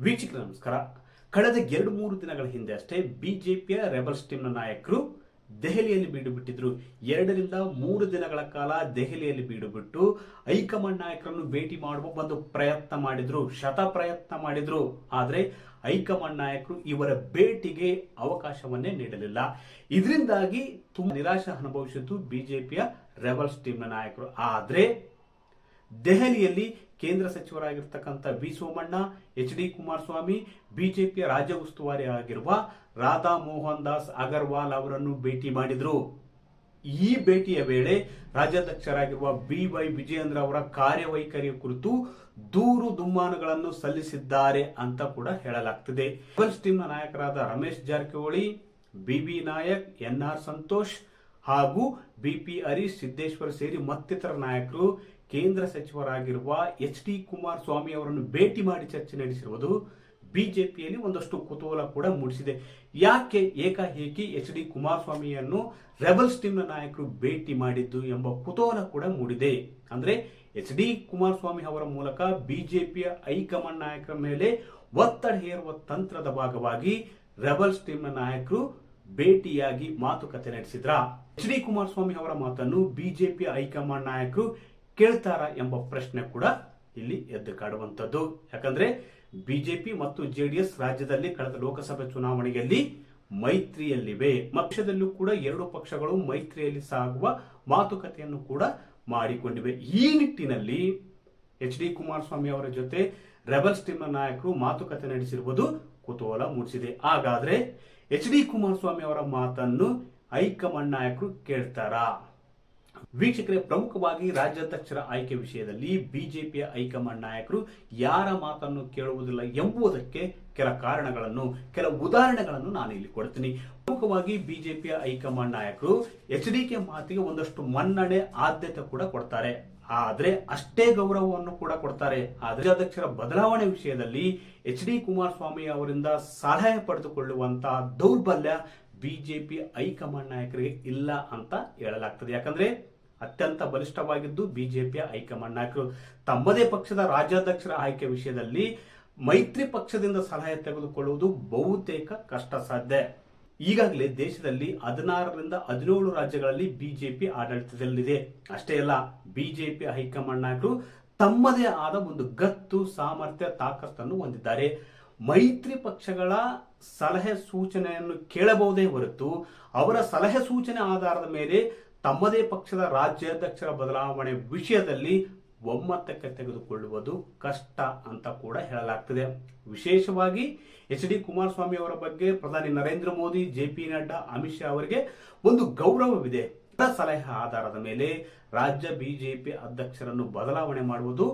ವೀಕ್ಷಕರ ನಮಸ್ಕಾರ. ಕಳೆದ 2-3 ದಿನಗಳ ಹಿಂದೆ ಅಷ್ಟೇ ಬಿಜೆಪಿಯ ರೆಬಲ್ಸ್ ಟೀಮ್ನ ನಾಯಕರು ದೆಹಲಿಯಲ್ಲಿ ಬೀಡು ಬಿಟ್ಟಿದ್ರು. 2-3 ದಿನಗಳ ಕಾಲ ದೆಹಲಿಯಲ್ಲಿ ಬೀಡು ಬಿಟ್ಟು ಹೈಕಮಾಂಡ್ ನಾಯಕರನ್ನು ಭೇಟಿ ಮಾಡುವ ಒಂದು ಪ್ರಯತ್ನ ಮಾಡಿದ್ರು, ಶತ ಪ್ರಯತ್ನ ಮಾಡಿದ್ರು. ಆದ್ರೆ ಹೈಕಮಾಂಡ್ ನಾಯಕರು ಇವರ ಭೇಟಿಗೆ ಅವಕಾಶವನ್ನೇ ನೀಡಲಿಲ್ಲ. ಇದರಿಂದಾಗಿ ತುಂಬಾ ನಿರಾಶೆ ಅನುಭವಿಸಿದ್ದು ಬಿಜೆಪಿಯ ರೆಬಲ್ಸ್ ಟೀಮ್ನ ನಾಯಕರು. ಆದ್ರೆ ದೆಹಲಿಯಲ್ಲಿ ಕೇಂದ್ರ ಸಚಿವರಾಗಿರ್ತಕ್ಕಂಥ ವಿ ಸೋಮಣ್ಣ, ಎಚ್.ಡಿ. ಕುಮಾರಸ್ವಾಮಿ, ಬಿಜೆಪಿಯ ರಾಜ್ಯ ಉಸ್ತುವಾರಿ ಆಗಿರುವ ರಾಧಾ ಮೋಹನ್ ದಾಸ್ ಅಗರ್ವಾಲ್ ಅವರನ್ನು ಭೇಟಿ ಮಾಡಿದ್ರು. ಈ ಭೇಟಿಯ ವೇಳೆ ರಾಜ್ಯಾಧ್ಯಕ್ಷರಾಗಿರುವ ಬಿ.ವೈ. ವಿಜಯೇಂದ್ರ ಅವರ ಕಾರ್ಯವೈಖರಿಯ ಕುರಿತು ದೂರು ದುಮ್ಮಾನಗಳನ್ನು ಸಲ್ಲಿಸಿದ್ದಾರೆ ಅಂತ ಕೂಡ ಹೇಳಲಾಗ್ತಿದೆ. ರೆಬಲ್ಸ್ ಟೀಮ್ನ ನಾಯಕರಾದ ರಮೇಶ್ ಜಾರಕಿಹೊಳಿ, ಬಿ.ಬಿ. ನಾಯಕ್, ಎನ್.ಆರ್. ಸಂತೋಷ್ ಹಾಗೂ ಬಿ.ಪಿ. ಹರೀಶ್ ಸಿದ್ದೇಶ್ವರ್ ಸೇರಿ ಮತ್ತಿತರ ನಾಯಕರು ಕೇಂದ್ರ ಸಚಿವರಾಗಿರುವ ಎಚ್.ಡಿ. ಕುಮಾರಸ್ವಾಮಿ ಅವರನ್ನು ಭೇಟಿ ಮಾಡಿ ಚರ್ಚೆ ನಡೆಸಿರುವುದು ಬಿಜೆಪಿಯಲ್ಲಿ ಒಂದಷ್ಟು ಕುತೂಹಲ ಕೂಡ ಮೂಡಿಸಿದೆ. ಯಾಕೆ ಏಕಾಏಕಿ ಎಚ್.ಡಿ. ಕುಮಾರಸ್ವಾಮಿಯನ್ನು ರೆಬಲ್ಸ್ ಟೀಮ್ನ ನಾಯಕರು ಭೇಟಿ ಮಾಡಿದ್ದು ಎಂಬ ಕುತೂಹಲ ಕೂಡ ಮೂಡಿದೆ. ಅಂದ್ರೆ ಎಚ್.ಡಿ. ಕುಮಾರಸ್ವಾಮಿ ಅವರ ಮೂಲಕ ಬಿಜೆಪಿಯ ಹೈಕಮಾಂಡ್ ನಾಯಕರ ಮೇಲೆ ಒತ್ತಡ ಹೇರುವ ತಂತ್ರದ ಭಾಗವಾಗಿ ರೆಬಲ್ಸ್ ಟೀಮ್ನ ನಾಯಕರು ಭೇಟಿಯಾಗಿ ಮಾತುಕತೆ ನಡೆಸಿದ್ರ. ಎಚ್.ಡಿ. ಕುಮಾರಸ್ವಾಮಿ ಅವರ ಮಾತನ್ನು ಬಿಜೆಪಿಯ ಹೈಕಮಾಂಡ್ ನಾಯಕರು ಕೇಳ್ತಾರ ಎಂಬ ಪ್ರಶ್ನೆ ಕೂಡ ಇಲ್ಲಿ ಎದ್ದು ಕಾಡುವಂತದ್ದು. ಯಾಕಂದ್ರೆ ಬಿಜೆಪಿ ಮತ್ತು ಜೆಡಿಎಸ್ ರಾಜ್ಯದಲ್ಲಿ ಕಳೆದ ಲೋಕಸಭೆ ಚುನಾವಣೆಯಲ್ಲಿ ಮೈತ್ರಿಯಲ್ಲಿವೆ. ಪಕ್ಷದಲ್ಲೂ ಕೂಡ ಎರಡು ಪಕ್ಷಗಳು ಮೈತ್ರಿಯಲ್ಲಿ ಸಾಗುವ ಮಾತುಕತೆಯನ್ನು ಕೂಡ ಮಾಡಿಕೊಂಡಿವೆ. ಈ ನಿಟ್ಟಿನಲ್ಲಿ ಎಚ್.ಡಿ. ಕುಮಾರಸ್ವಾಮಿ ಅವರ ಜೊತೆ ರೆಬಲ್ಸ್ ಟೀಮ್ನ ನಾಯಕರು ಮಾತುಕತೆ ನಡೆಸಿರುವುದು ಕುತೂಹಲ ಮೂಡಿಸಿದೆ. ಹಾಗಾದ್ರೆ ಎಚ್.ಡಿ. ಕುಮಾರಸ್ವಾಮಿ ಅವರ ಮಾತನ್ನು ಹೈಕಮಾಂಡ್ ನಾಯಕರು ಕೇಳ್ತಾರಾ? ವೀಕ್ಷಕರೇ, ಪ್ರಮುಖವಾಗಿ ರಾಜ್ಯಾಧ್ಯಕ್ಷರ ಆಯ್ಕೆ ವಿಷಯದಲ್ಲಿ ಬಿಜೆಪಿಯ ಹೈಕಮಾಂಡ್ ನಾಯಕರು ಯಾರ ಮಾತನ್ನು ಕೇಳುವುದಿಲ್ಲ ಎಂಬುದಕ್ಕೆ ಕೆಲ ಉದಾಹರಣೆಗಳನ್ನು ನಾನು ಇಲ್ಲಿ ಕೊಡ್ತೀನಿ. ಪ್ರಮುಖವಾಗಿ ಬಿಜೆಪಿಯ ಹೈಕಮಾಂಡ್ ನಾಯಕರು ಎಚ್.ಡಿ.ಕೆ ಮಾತಿಗೆ ಒಂದಷ್ಟು ಮನ್ನಣೆ, ಆದ್ಯತೆ ಕೂಡ ಕೊಡ್ತಾರೆ. ಆದ್ರೆ ಅಷ್ಟೇ ಗೌರವವನ್ನು ಕೂಡ ಕೊಡ್ತಾರೆ. ರಾಜ್ಯಾಧ್ಯಕ್ಷರ ಬದಲಾವಣೆ ವಿಷಯದಲ್ಲಿ ಎಚ್.ಡಿ. ಕುಮಾರಸ್ವಾಮಿ ಅವರಿಂದ ಸಲಹೆ ಪಡೆದುಕೊಳ್ಳುವಂತಹ ದೌರ್ಬಲ್ಯ ಬಿಜೆಪಿ ಹೈಕಮಾಂಡ್ ನಾಯಕರಿಗೆ ಇಲ್ಲ ಅಂತ ಹೇಳಲಾಗ್ತದೆ. ಯಾಕಂದ್ರೆ ಅತ್ಯಂತ ಬಲಿಷ್ಠವಾಗಿದ್ದು ಬಿಜೆಪಿಯ ಹೈಕಮಾಂಡ್ ನಾಯಕರು. ತಮ್ಮದೇ ಪಕ್ಷದ ರಾಜ್ಯಾಧ್ಯಕ್ಷರ ಆಯ್ಕೆ ವಿಷಯದಲ್ಲಿ ಮೈತ್ರಿ ಪಕ್ಷದಿಂದ ಸಲಹೆ ತೆಗೆದುಕೊಳ್ಳುವುದು ಬಹುತೇಕ ಕಷ್ಟ ಸಾಧ್ಯ. ಈಗಾಗಲೇ ದೇಶದಲ್ಲಿ 16-17 ರಾಜ್ಯಗಳಲ್ಲಿ ಬಿಜೆಪಿ ಆಡಳಿತದಲ್ಲಿದೆ. ಅಷ್ಟೇ ಅಲ್ಲ, ಬಿಜೆಪಿ ಹೈಕಮಾಂಡ್ ನಾಯಕರು ತಮ್ಮದೇ ಆದ ಒಂದು ಗತ್ತು, ಸಾಮರ್ಥ್ಯ, ತಾಕತ್ತನ್ನು ಹೊಂದಿದ್ದಾರೆ. ಮೈತ್ರಿ ಪಕ್ಷಗಳ ಸಲಹೆ ಸೂಚನೆಯನ್ನು ಕೇಳಬಹುದೇ ಹೊರತು ಅವರ ಸಲಹೆ ಸೂಚನೆ ಆಧಾರದ ಮೇಲೆ ತಮ್ಮದೇ ಪಕ್ಷದ ರಾಜ್ಯಾಧ್ಯಕ್ಷರ ಬದಲಾವಣೆ ವಿಷಯದಲ್ಲಿ ಒಮ್ಮತಕ್ಕೆ ತೆಗೆದುಕೊಳ್ಳುವುದು ಕಷ್ಟ ಅಂತ ಕೂಡ ಹೇಳಲಾಗ್ತದೆ. ವಿಶೇಷವಾಗಿ ಎಚ್.ಡಿ. ಕುಮಾರಸ್ವಾಮಿ ಅವರ ಬಗ್ಗೆ ಪ್ರಧಾನಿ ನರೇಂದ್ರ ಮೋದಿ, ಜೆ.ಪಿ. ನಡ್ಡಾ, ಅಮಿತ್ ಶಾ ಅವರಿಗೆ ಒಂದು ಗೌರವವಿದೆ. ಸಲಹೆ ಆಧಾರದ ಮೇಲೆ ರಾಜ್ಯ ಬಿಜೆಪಿ ಅಧ್ಯಕ್ಷರನ್ನು ಬದಲಾವಣೆ ಮಾಡುವುದು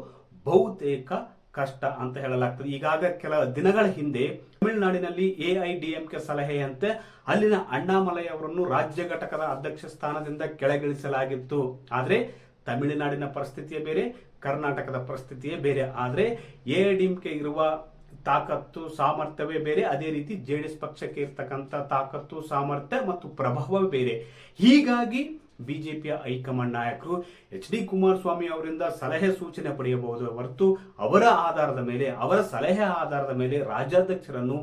ಬಹುತೇಕ ಕಷ್ಟ ಅಂತ ಹೇಳಲಾಗ್ತದೆ. ಈಗಾಗಲೇ ಕೆಲ ದಿನಗಳ ಹಿಂದೆ ತಮಿಳುನಾಡಿನಲ್ಲಿ ಎಐಡಿಎಂಕೆ ಸಲಹೆಯಂತೆ ಅಲ್ಲಿನ ಅಣ್ಣಾಮಲೈ ಅವರನ್ನು ರಾಜ್ಯ ಘಟಕದ ಅಧ್ಯಕ್ಷ ಸ್ಥಾನದಿಂದ ಕೆಳಗಿಳಿಸಲಾಗಿತ್ತು. ಆದ್ರೆ ತಮಿಳುನಾಡಿನ ಪರಿಸ್ಥಿತಿಯೇ ಬೇರೆ, ಕರ್ನಾಟಕದ ಪರಿಸ್ಥಿತಿಯೇ ಬೇರೆ. ಆದ್ರೆ ಎಐಡಿಎಂಕೆ ಇರುವ ತಾಕತ್ತು, ಸಾಮರ್ಥ್ಯವೇ ಬೇರೆ. ಅದೇ ರೀತಿ ಜೆಡಿಎಸ್ ಪಕ್ಷಕ್ಕೆ ಇರ್ತಕ್ಕಂಥ ತಾಕತ್ತು, ಸಾಮರ್ಥ್ಯ ಮತ್ತು ಪ್ರಭಾವವೇ ಬೇರೆ. ಹೀಗಾಗಿ ಬಿಜೆಪಿಯ ಹೈಕಮಾಂಡ್ ನಾಯಕರು ಎಚ್.ಡಿ. ಕುಮಾರಸ್ವಾಮಿ ಅವರಿಂದ ಸಲಹೆ ಸೂಚನೆ ಪಡೆಯಬಹುದು ಹೊರತು ಅವರ ಸಲಹೆ ಆಧಾರದ ಮೇಲೆ ರಾಜ್ಯಾಧ್ಯಕ್ಷರನ್ನು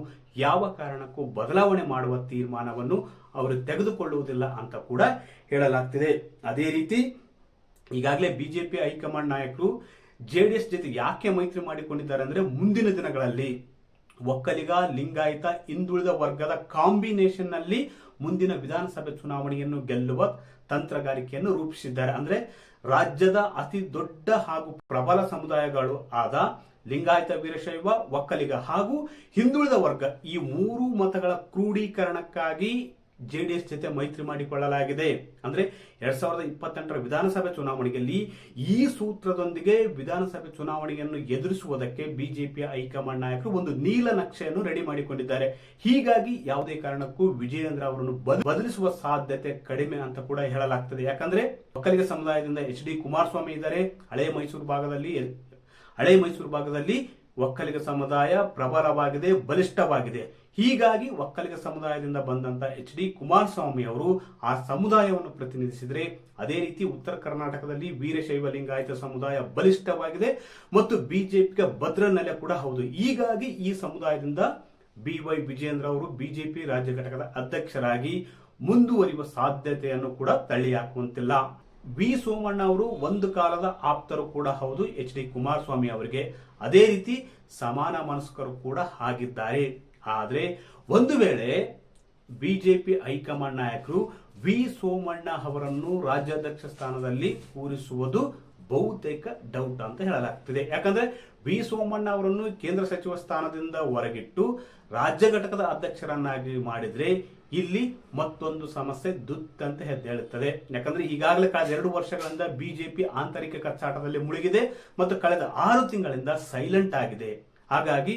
ಯಾವ ಕಾರಣಕ್ಕೂ ಬದಲಾವಣೆ ಮಾಡುವ ತೀರ್ಮಾನವನ್ನು ಅವರು ತೆಗೆದುಕೊಳ್ಳುವುದಿಲ್ಲ ಅಂತ ಕೂಡ ಹೇಳಲಾಗ್ತಿದೆ. ಅದೇ ರೀತಿ ಈಗಾಗಲೇ ಬಿಜೆಪಿ ಹೈಕಮಾಂಡ್ ನಾಯಕರು ಜೆಡಿಎಸ್ ಜೊತೆ ಯಾಕೆ ಮೈತ್ರಿ ಮಾಡಿಕೊಂಡಿದ್ದಾರೆ ಅಂದ್ರೆ, ಮುಂದಿನ ದಿನಗಳಲ್ಲಿ ಒಕ್ಕಲಿಗ, ಲಿಂಗಾಯತ, ಹಿಂದುಳಿದ ವರ್ಗದ ಕಾಂಬಿನೇಷನ್ ನಲ್ಲಿ ಮುಂದಿನ ವಿಧಾನಸಭೆ ಚುನಾವಣೆಯನ್ನು ಗೆಲ್ಲುವ ತಂತ್ರಗಾರಿಕೆಯನ್ನು ರೂಪಿಸಿದ್ದಾರೆ. ಅಂದ್ರೆ ರಾಜ್ಯದ ಅತಿ ದೊಡ್ಡ ಹಾಗೂ ಪ್ರಬಲ ಸಮುದಾಯಗಳು ಆದ ಲಿಂಗಾಯತ, ವೀರಶೈವ, ಒಕ್ಕಲಿಗ ಹಾಗೂ ಹಿಂದುಳಿದ ವರ್ಗ, ಈ 3 ಮತಗಳ ಕ್ರೋಢೀಕರಣಕ್ಕಾಗಿ ಜೆಡಿಎಸ್ ಜೊತೆ ಮೈತ್ರಿ ಮಾಡಿಕೊಳ್ಳಲಾಗಿದೆ. ಅಂದ್ರೆ 2028ರ ವಿಧಾನಸಭೆ ಚುನಾವಣೆಯಲ್ಲಿ ಈ ಸೂತ್ರದೊಂದಿಗೆ ವಿಧಾನಸಭೆ ಚುನಾವಣೆಯನ್ನು ಎದುರಿಸುವುದಕ್ಕೆ ಬಿಜೆಪಿಯ ಹೈಕಮಾಂಡ್ ನಾಯಕರು ಒಂದು ನೀಲನಕ್ಷೆಯನ್ನು ರೆಡಿ ಮಾಡಿಕೊಂಡಿದ್ದಾರೆ. ಹೀಗಾಗಿ ಯಾವುದೇ ಕಾರಣಕ್ಕೂ ವಿಜಯೇಂದ್ರ ಅವರನ್ನು ಬದಲಿಸುವ ಸಾಧ್ಯತೆ ಕಡಿಮೆ ಅಂತ ಕೂಡ ಹೇಳಲಾಗ್ತದೆ. ಯಾಕಂದ್ರೆ ಒಕ್ಕಲಿಗ ಸಮುದಾಯದಿಂದ ಎಚ್.ಡಿ. ಕುಮಾರಸ್ವಾಮಿ ಇದ್ದಾರೆ. ಹಳೆ ಮೈಸೂರು ಭಾಗದಲ್ಲಿ ಒಕ್ಕಲಿಗ ಸಮುದಾಯ ಪ್ರಬಲವಾಗಿದೆ, ಬಲಿಷ್ಠವಾಗಿದೆ. ಹೀಗಾಗಿ ಒಕ್ಕಲಿಗ ಸಮುದಾಯದಿಂದ ಬಂದಂತ HD ಕುಮಾರಸ್ವಾಮಿ ಅವರು ಆ ಸಮುದಾಯವನ್ನು ಪ್ರತಿನಿಧಿಸಿದರೆ, ಅದೇ ರೀತಿ ಉತ್ತರ ಕರ್ನಾಟಕದಲ್ಲಿ ವೀರಶೈವ ಲಿಂಗಾಯತ ಸಮುದಾಯ ಬಲಿಷ್ಠವಾಗಿದೆ ಮತ್ತು ಬಿಜೆಪಿಗೆ ಭದ್ರ ನೆಲೆ ಕೂಡ ಹೌದು. ಹೀಗಾಗಿ ಈ ಸಮುದಾಯದಿಂದ BY ವಿಜಯೇಂದ್ರ ಅವರು ಬಿಜೆಪಿ ರಾಜ್ಯ ಘಟಕದ ಅಧ್ಯಕ್ಷರಾಗಿ ಮುಂದುವರಿಯುವ ಸಾಧ್ಯತೆಯನ್ನು ಕೂಡ ತಳ್ಳಿ ಹಾಕುವಂತಿಲ್ಲ. ವಿ ಸೋಮಣ್ಣ ಅವರು ಒಂದು ಕಾಲದ ಆಪ್ತರು ಕೂಡ ಹೌದು HD ಕುಮಾರಸ್ವಾಮಿ ಅವರಿಗೆ, ಅದೇ ರೀತಿ ಸಮಾನ ಮನಸ್ಕರು ಕೂಡ ಆಗಿದ್ದಾರೆ. ಆದರೆ ಒಂದು ವೇಳೆ ಬಿಜೆಪಿ ಹೈಕಮಾಂಡ್ ನಾಯಕರು ವಿ ಸೋಮಣ್ಣ ಅವರನ್ನು ರಾಜ್ಯಾಧ್ಯಕ್ಷ ಸ್ಥಾನದಲ್ಲಿ ಕೂರಿಸುವುದು ಬಹುತೇಕ ಡೌಟ್ ಅಂತ ಹೇಳಲಾಗ್ತಿದೆ. ಯಾಕಂದ್ರೆ ವಿ ಸೋಮಣ್ಣ ಅವರನ್ನು ಕೇಂದ್ರ ಸಚಿವ ಸ್ಥಾನದಿಂದ ಹೊರಗಿಟ್ಟು ರಾಜ್ಯ ಘಟಕದ ಅಧ್ಯಕ್ಷರನ್ನಾಗಿ ಮಾಡಿದ್ರೆ ಇಲ್ಲಿ ಮತ್ತೊಂದು ಸಮಸ್ಯೆ ದುತ್ತಂತ ಹೇಳುತ್ತದೆ. ಯಾಕಂದ್ರೆ ಈಗಾಗಲೇ ಕಳೆದ 2 ವರ್ಷಗಳಿಂದ ಬಿಜೆಪಿ ಆಂತರಿಕ ಕಚ್ಚಾಟದಲ್ಲಿ ಮುಳುಗಿದೆ ಮತ್ತು ಕಳೆದ 6 ತಿಂಗಳಿಂದ ಸೈಲೆಂಟ್ ಆಗಿದೆ. ಹಾಗಾಗಿ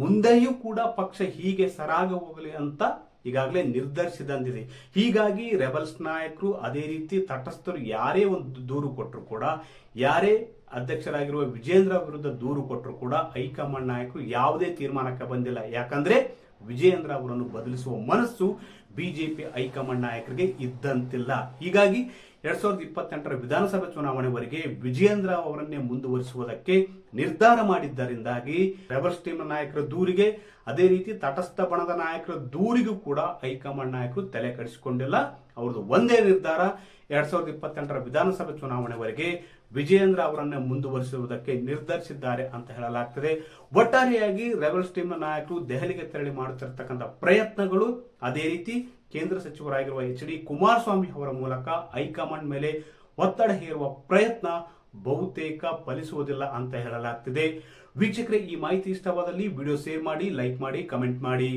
ಮುಂದೆಯೂ ಕೂಡ ಪಕ್ಷ ಹೀಗೆ ಸರಾಗ ಹೋಗಲಿ ಅಂತ ಈಗಾಗಲೇ ನಿರ್ಧರಿಸಿದಂತಿದೆ. ಹೀಗಾಗಿ ರೆಬಲ್ಸ್ ನಾಯಕರು ಅದೇ ರೀತಿ ತಟಸ್ಥರು ಯಾರೇ ಒಂದು ದೂರು ಕೊಟ್ಟರು ಕೂಡ, ಯಾರೇ ಅಧ್ಯಕ್ಷರಾಗಿರುವ ವಿಜೇಂದ್ರ ವಿರುದ್ಧ ದೂರು ಕೊಟ್ಟರು ಕೂಡ ಹೈಕಮಾಂಡ್ ನಾಯಕರು ಯಾವುದೇ ತೀರ್ಮಾನಕ್ಕೆ ಬಂದಿಲ್ಲ. ಯಾಕಂದ್ರೆ ವಿಜಯೇಂದ್ರ ಅವರನ್ನು ಬದಲಿಸುವ ಮನಸ್ಸು ಬಿಜೆಪಿ ಹೈಕಮಾಂಡ್ ನಾಯಕರಿಗೆ ಇದ್ದಂತಿಲ್ಲ. ಹೀಗಾಗಿ 2028ರ ವಿಧಾನಸಭೆ ಚುನಾವಣೆವರೆಗೆ ವಿಜಯೇಂದ್ರ ಅವರನ್ನೇ ಮುಂದುವರಿಸುವುದಕ್ಕೆ ನಿರ್ಧಾರ ಮಾಡಿದ್ದರಿಂದಾಗಿ ರೆಬಲ್ಸ್ ಟೀಮ್ ನಾಯಕರ ದೂರಿಗೆ, ಅದೇ ರೀತಿ ತಟಸ್ಥ ಬಣದ ನಾಯಕರ ದೂರಿಗೂ ಕೂಡ ಹೈಕಮಾಂಡ್ ನಾಯಕರು ತಲೆ ಕೆಡಿಸಿಕೊಂಡಿಲ್ಲ. ಅವ್ರದ್ದು ಒಂದೇ ನಿರ್ಧಾರ, 2028ರ ವಿಧಾನಸಭೆ ಚುನಾವಣೆವರೆಗೆ ವಿಜಯೇಂದ್ರ ಅವರನ್ನೇ ಮುಂದುವರಿಸುವುದಕ್ಕೆ ನಿರ್ಧರಿಸಿದ್ದಾರೆ ಅಂತ ಹೇಳಲಾಗ್ತದೆ. ಒಟ್ಟಾರೆಯಾಗಿ ರೆಬಲ್ಸ್ ಟೀಮ್ ನಾಯಕರು ದೆಹಲಿಗೆ ತೆರಳಿ ಮಾಡುತ್ತಿರತಕ್ಕಂಥ ಪ್ರಯತ್ನಗಳು, ಅದೇ ರೀತಿ ಕೇಂದ್ರ ಸಚಿವರಾಗಿರುವ HD ಕುಮಾರಸ್ವಾಮಿ ಅವರ ಮೂಲಕ ಹೈಕಮಾಂಡ್ ಮೇಲೆ ಒತ್ತಡ ಹೇರುವ ಪ್ರಯತ್ನ ಬಹುತೇಕ ಫಲಿಸುವುದಿಲ್ಲ ಅಂತ ಹೇಳಲಾಗ್ತಿದೆ. ವೀಕ್ಷಕರೇ, ಈ ಮಾಹಿತಿ ಇಷ್ಟವಾದಲ್ಲಿ ವಿಡಿಯೋ ಶೇರ್ ಮಾಡಿ, ಲೈಕ್ ಮಾಡಿ, ಕಮೆಂಟ್ ಮಾಡಿ.